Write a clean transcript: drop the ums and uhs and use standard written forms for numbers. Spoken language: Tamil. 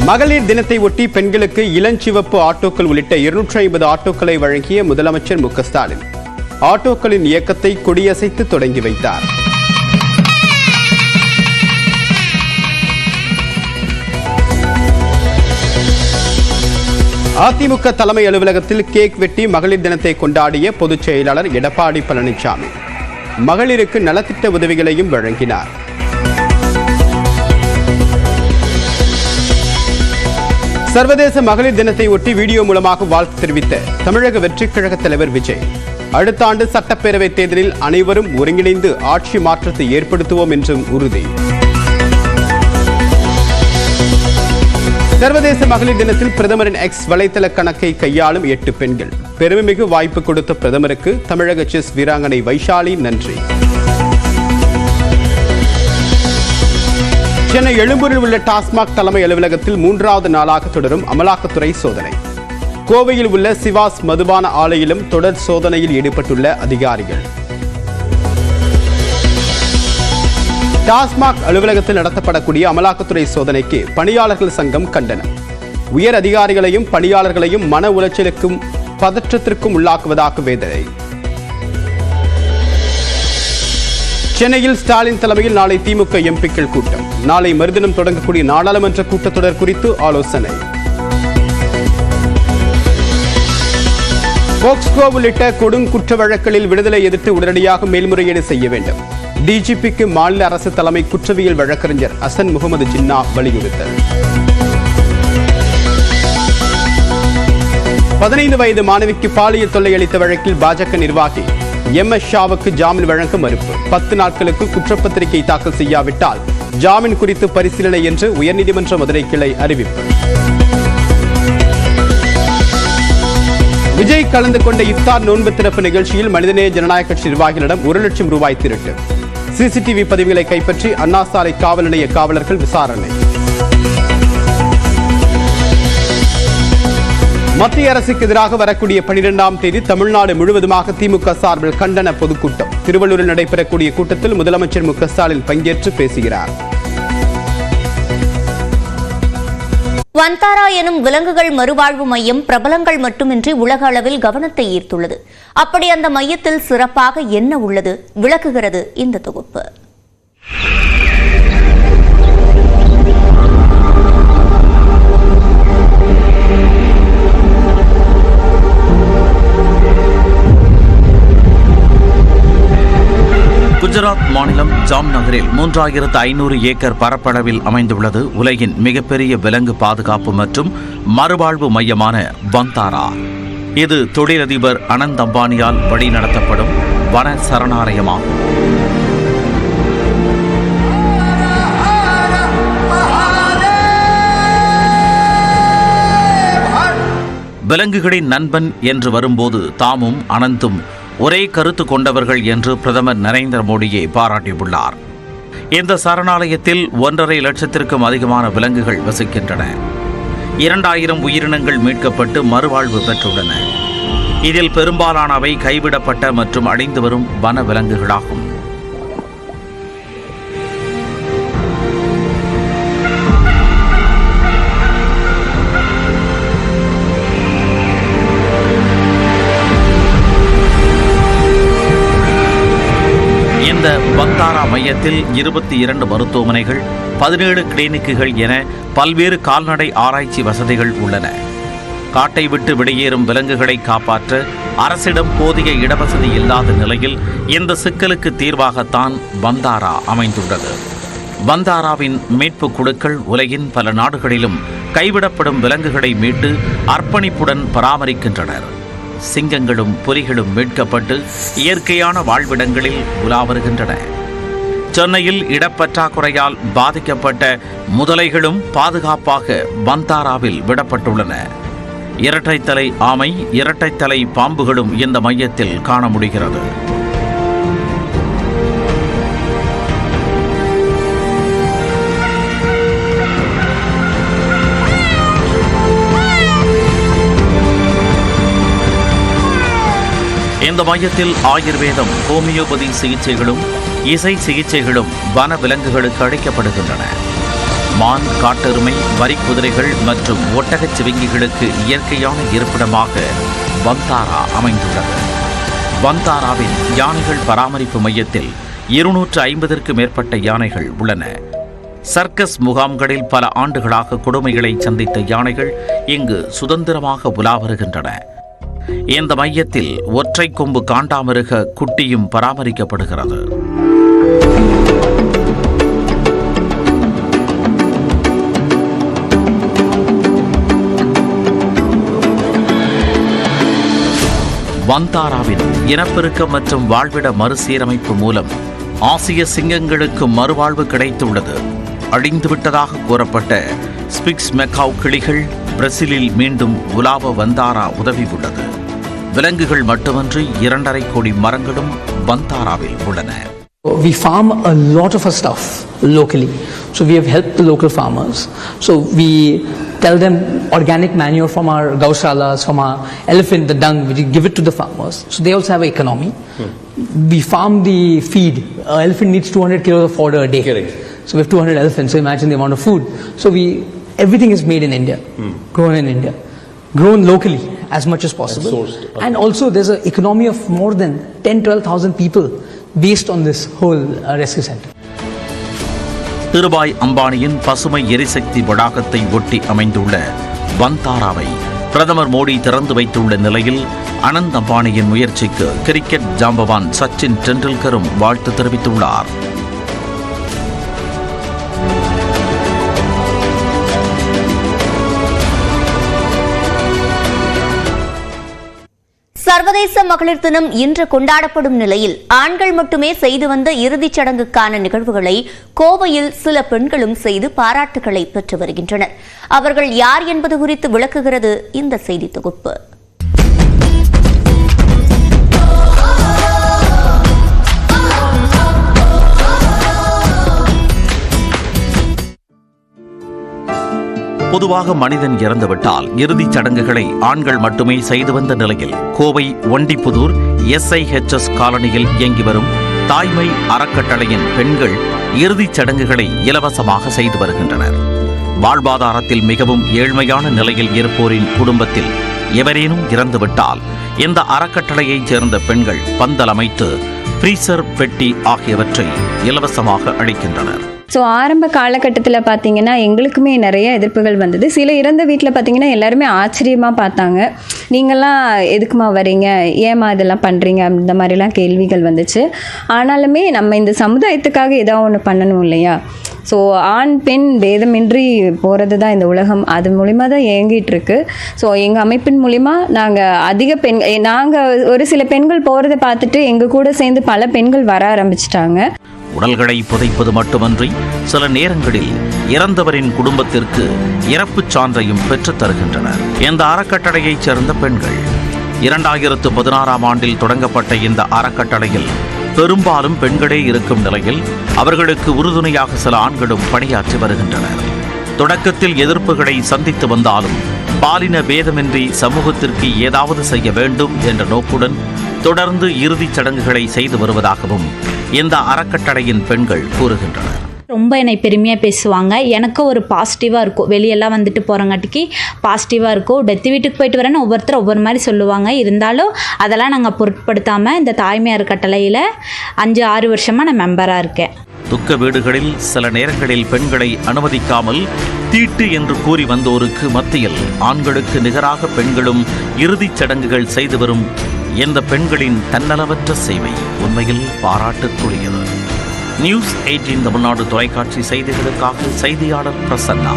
மகளிர் தினத்தை ஒட்டி பெண்களுக்கு இளஞ்சிவப்பு ஆட்டோக்கள் உள்ளிட்ட 250 ஆட்டோக்களை வழங்கிய முதலமைச்சர் மு க ஸ்டாலின் ஆட்டோக்களின் இயக்கத்தை கொடியசைத்து தொடங்கி வைத்தார். அதிமுக தலைமை அலுவலகத்தில் கேக் வெட்டி மகளிர் தினத்தை கொண்டாடிய பொதுச் செயலாளர் எடப்பாடி பழனிசாமி மகளிருக்கு நலத்திட்ட உதவிகளையும் வழங்கினார். சர்வதேச மகளிர் தினத்தை ஒட்டி வீடியோ மூலமாக வாழ்த்து தெரிவித்த தமிழக வெற்றிக் கழக தலைவர் விஜய் அடுத்த ஆண்டு சட்டப்பேரவைத் தேர்தலில் அனைவரும் ஒருங்கிணைந்து ஆட்சி மாற்றத்தை ஏற்படுத்துவோம் என்றும் உறுதி. சர்வதேச மகளிர் தினத்தில் பிரதமரின் எக்ஸ் வலைதள கணக்கை கையாளும் 8 பெண்கள் பெருமைமிகு வாய்ப்பு கொடுத்த பிரதமருக்கு தமிழக செஸ் வீராங்கனை வைஷாலி நன்றி. சென்னை எழும்பூரில் உள்ள டாஸ்மாக் தலைமை அலுவலகத்தில் 3வது நாளாக தொடரும் அமலாக்கத்துறை சோதனை. கோவையில் உள்ள சிவாஸ் மதுபான ஆலையிலும் தொடர் சோதனையில் ஈடுபட்டுள்ள அதிகாரிகள். டாஸ்மாக் அலுவலகத்தில் நடத்தப்படக்கூடிய அமலாக்கத்துறை சோதனைக்கு பணியாளர்கள் சங்கம் கண்டனம். உயர் அதிகாரிகளையும் பணியாளர்களையும் மன உளைச்சலுக்கும் பதற்றத்திற்கும் உள்ளாக்குவதாக வேதனை. சென்னையில் ஸ்டாலின் தலைமையில் நாளை திமுக எம்பிக்கள் கூட்டம். நாளை மறுதினம் தொடங்கக்கூடிய நாடாளுமன்ற கூட்டத்தொடர் குறித்து ஆலோசனை. போக்ஸ்கோ உள்ளிட்ட கொடுங்குற்ற வழக்குகளில் விடுதலை எதிர்த்து உடனடியாக மேல்முறையீடு செய்ய வேண்டும். டிஜிபிக்கு மாநில அரசு தலைமை குற்றவியல் வழக்கறிஞர் ஹசன் முகமது ஜின்னா வலியுறுத்தல். 15 வயது மாணவிக்கு பாலியல் தொல்லை அளித்த வழக்கில் பாஜக நிர்வாகி MS ஷாவுக்கு ஜாமீன் வழங்க மறுப்பு. 10 நாட்களுக்கு குற்றப்பத்திரிகை தாக்கல் செய்யாவிட்டால் ஜாமீன் குறித்து பரிசீலனை என்று உயர்நீதிமன்ற மதுரை கிளை அறிவிப்பு. விஜய் கலந்து கொண்ட இஃப்தார் நோன்பு திறப்பு நிகழ்ச்சியில் மனிதநேய ஜனநாயக கட்சி நிர்வாகிகளிடம் 1 லட்சம் ரூபாய் திருட்டு. சிசிடிவி பதிவுகளை கைப்பற்றி அண்ணா சாலை காவல் நிலைய காவலர்கள் விசாரணை. மத்திய அரசுக்கு எதிராக வரக்கூடிய 12ஆம் தேதி தமிழ்நாடு முழுவதுமாக திமுக சார்பில் கண்டன பொதுக்கூட்டம். திருவள்ளூரில் நடைபெறக்கூடிய கூட்டத்தில் முதலமைச்சர் மு க ஸ்டாலின் பங்கேற்று பேசுகிறார். வந்தாரா எனும் விலங்குகள் மறுவாழ்வு மையம் பிரபலங்கள் மட்டுமின்றி உலக அளவில் கவனத்தை ஈர்த்துள்ளது. அப்படி அந்த மையத்தில் சிறப்பாக என்ன உள்ளது விளக்குகிறது இந்த தொகுப்பு. குஜராத் மாநிலம் ஜாம் நகரில் 3500 ஏக்கர் பரப்பளவில் அமைந்துள்ளது உலகின் மிகப்பெரிய விலங்கு பாதுகாப்பு மற்றும் மறுவாழ்வு மையமான வந்தாரா. இது தொழிலதிபர் அனந்த் அம்பானியால் வழிநடத்தப்படும் வன சரணாலயமாகும். விலங்குகளின் நண்பன் என்று வரும்போது தாமும் அனந்தும் ஒரே கருத்து கொண்டவர்கள் என்று பிரதமர் நரேந்திர மோடியை பாராட்டியுள்ளார். இந்த சரணாலயத்தில் 1.5 லட்சத்திற்கும் அதிகமான விலங்குகள் வசிக்கின்றன. 2000 உயிரினங்கள் மீட்கப்பட்டு மறுவாழ்வு பெற்றுள்ளன. இதில் பெரும்பாலானவை கைவிடப்பட்ட மற்றும் அழிந்து வரும் வன விலங்குகளாகும். இந்த வந்தாரா மையத்தில் 22 மருத்துவமனைகள், 17 கிளினிக்குகள் என பல்வேறு கால்நடை ஆராய்ச்சி வசதிகள் உள்ளன. காட்டை விட்டு வெளியேறும் விலங்குகளை காப்பாற்ற அரசிடம் போதிய இடவசதி இல்லாத நிலையில் இந்த சிக்கலுக்கு தீர்வாகத்தான் வந்தாரா அமைந்துள்ளது. வந்தாராவின் மீட்பு குழுக்கள் உலகின் பல நாடுகளிலும் கைவிடப்படும் விலங்குகளை மீட்டு அர்ப்பணிப்புடன் பராமரிக்கின்றனர். சிங்கங்களும் புலிகளும் மீட்கப்பட்டு இயற்கையான வாழ்விடங்களில் உலா வருகின்றன. சென்னையில் இடப்பற்றாக்குறையால் பாதிக்கப்பட்ட முதலைகளும் பாதுகாப்பாக வந்தாராவில் விடப்பட்டுள்ளன. இரட்டைத்தலை ஆமை, இரட்டைத்தலை பாம்புகளும் இந்த மையத்தில் காண முடிகிறது. இந்த மையத்தில் ஆயுர்வேதம், ஹோமியோபதி சிகிச்சைகளும் இசை சிகிச்சைகளும் வன விலங்குகளுக்கு அளிக்கப்படுகின்றன. மான், காட்டெருமை, வரிக்குதிரைகள் மற்றும் ஒட்டகச் சிவிங்கிகளுக்கு இயற்கையான இருப்பிடமாக பந்தாரா அமைந்துள்ளது. பந்தாராவின் யானைகள் பராமரிப்பு மையத்தில் 250க்கும் மேற்பட்ட யானைகள் உள்ளன. சர்க்கஸ் முகாம்களில் பல ஆண்டுகளாக கொடுமைகளை சந்தித்த யானைகள் இங்கு சுதந்திரமாக உலா வருகின்றன. இந்த மையத்தில் ஒற்றை கொம்பு காண்டாமிருக குட்டியும் பராமரிக்கப்படுகிறது. பந்தாராவின் இனப்பெருக்கம் மற்றும் வாழ்விட மறுசீரமைப்பு மூலம் ஆசிய சிங்கங்களுக்கு மறுவாழ்வு கிடைத்துள்ளது. அழிந்துவிட்டதாக கூறப்பட்ட ஸ்பிக்ஸ் மெக்காவ் கிளிகள் பிரேசிலில் மீண்டும் உலாவ பந்தாரா உதவி உள்ளது. விலங்குகள் மட்டுமன்றி 2.5 கோடி மரங்களும் பந்தாராவில் உள்ளன. We farm a lot of our stuff locally, so we have helped the local farmers. So we tell them organic manure from our gaushalas, from our elephant, the dung, we give it to the farmers. So they also have an economy. We farm the feed. An elephant needs 200 kilos of fodder a day. Correct. So we have 200 elephants, so imagine the amount of food. So everything is made in India, grown in India, grown locally as much as possible. And sourced. Okay. And also there's an economy of more than 10,000-12,000 people based on this whole rescue center. Dhirubhai அம்பானியின் பசுமை எரிசக்தி வளாகத்தை ஒட்டி அமைந்துள்ள பந்தாராவை பிரதமர் மோடி திறந்து வைத்துள்ள நிலையில் அனந்த் அம்பானியின் முயற்சிக்கு கிரிக்கெட் ஜாம்பவான் சச்சின் டெண்டுல்கரும் வாழ்த்து தெரிவித்துள்ளார். சர்வதேச மகளிர் தினம் இன்று கொண்டாடப்படும் நிலையில் ஆண்கள் மட்டுமே செய்து வந்த இறுதிச் சடங்குக்கான நிகழ்வுகளை கோவையில் சில பெண்களும் செய்து பாராட்டுகளை பெற்று வருகின்றனர். அவர்கள் யார் என்பது குறித்து விளக்குகிறது இந்த செய்தி தொகுப்பு. பொதுவாக மனிதன் இறந்துவிட்டால் இறுதிச் சடங்குகளை ஆண்கள் மட்டுமே செய்து வந்த நிலையில் கோவை ஒண்டிப்புதூர் SIHS காலனியில் இயங்கி வரும் தாய்மை அறக்கட்டளையின் பெண்கள் இறுதிச் சடங்குகளை இலவசமாக செய்து வருகின்றனர். வாழ்வாதாரத்தில் மிகவும் ஏழ்மையான நிலையில் இருப்போரின் குடும்பத்தில் எவரேனும் இறந்துவிட்டால் இந்த அறக்கட்டளையைச் சேர்ந்த பெண்கள் பந்தல் அமைத்து ஃப்ரீசர், பெட்டி ஆகியவற்றை இலவசமாக அளிக்கின்றனர். ஸோ ஆரம்ப காலகட்டத்தில் பார்த்தீங்கன்னா எங்களுக்குமே நிறைய எதிர்ப்புகள் வந்தது. சில இறந்த வீட்டில் பார்த்தீங்கன்னா எல்லாருமே ஆச்சரியமாக பார்த்தாங்க. நீங்கள்லாம் எதுக்குமா வரீங்க, ஏமா இதெல்லாம் பண்ணுறீங்க, இந்த மாதிரிலாம் கேள்விகள் வந்துச்சு. ஆனாலுமே நம்ம இந்த சமுதாயத்துக்காக ஏதாவது ஒன்று பண்ணணும் இல்லையா? ஸோ ஆண் பெண் பேதமின்றி போகிறது தான் இந்த உலகம். அது மூலிமா தான் இயங்கிட்டுருக்கு. ஸோ எங்கள் அமைப்பின் மூலிமா நாங்கள் ஒரு சில பெண்கள் போகிறத பார்த்துட்டு எங்கள் கூட சேர்ந்து பல பெண்கள் வர ஆரம்பிச்சிட்டாங்க. உடல்களை புதைப்பது மட்டுமன்றி சில நேரங்களில் இறந்தவரின் குடும்பத்திற்கு இறப்புச் சான்றையும் பெற்றுத் தருகின்றனர் இந்த அறக்கட்டளையைச் சேர்ந்த பெண்கள். 2016ஆம் ஆண்டில் தொடங்கப்பட்ட இந்த அறக்கட்டளையில் பெரும்பாலும் பெண்களே இருக்கும் நிலையில் அவர்களுக்கு உறுதுணையாக சில ஆண்களும் பணியாற்றி வருகின்றனர். தொடக்கத்தில் எதிர்ப்புகளை சந்தித்து வந்தாலும் பாலின பேதமின்றி சமூகத்திற்கு ஏதாவது செய்ய வேண்டும் என்ற நோக்குடன் தொடர்ந்து இறுதிச் சடங்குகளை செய்து வருவதாகவும் இந்த அறக்கட்டளையின் பெண்கள் கூறுகின்றனர். ரொம்ப என்னை பெருமையாக பேசுவாங்க. எனக்கும் ஒரு பாசிட்டிவாக இருக்கும். வெளியெல்லாம் வந்துட்டு போகிறங்காட்டிக்கு பாசிட்டிவாக இருக்கும். டெத்து வீட்டுக்கு போயிட்டு வரேன்னு ஒவ்வொருத்தர் ஒவ்வொரு மாதிரி சொல்லுவாங்க. இருந்தாலும் அதெல்லாம் நாங்கள் பொருட்படுத்தாமல் இந்த தாய்மை அறக்கட்டளையில் 5-6 வருஷமாக நான் மெம்பராக இருக்கேன். துக்க வீடுகளில் சில நேரங்களில் பெண்களை அனுமதிக்காமல் தீட்டு என்று கூறி வந்தோருக்கு மத்தியில் ஆண்களுக்கு நிகராக பெண்களும் இறுதிச் சடங்குகள் செய்து வரும் இந்த பெண்களின் தன்னலமற்ற சேவை உண்மையில் பாராட்டுக்குரியது. நியூஸ் 18 தமிழ்நாடு தொலைக்காட்சி செய்திகளுக்காக செய்தியாளர் பிரசன்னா.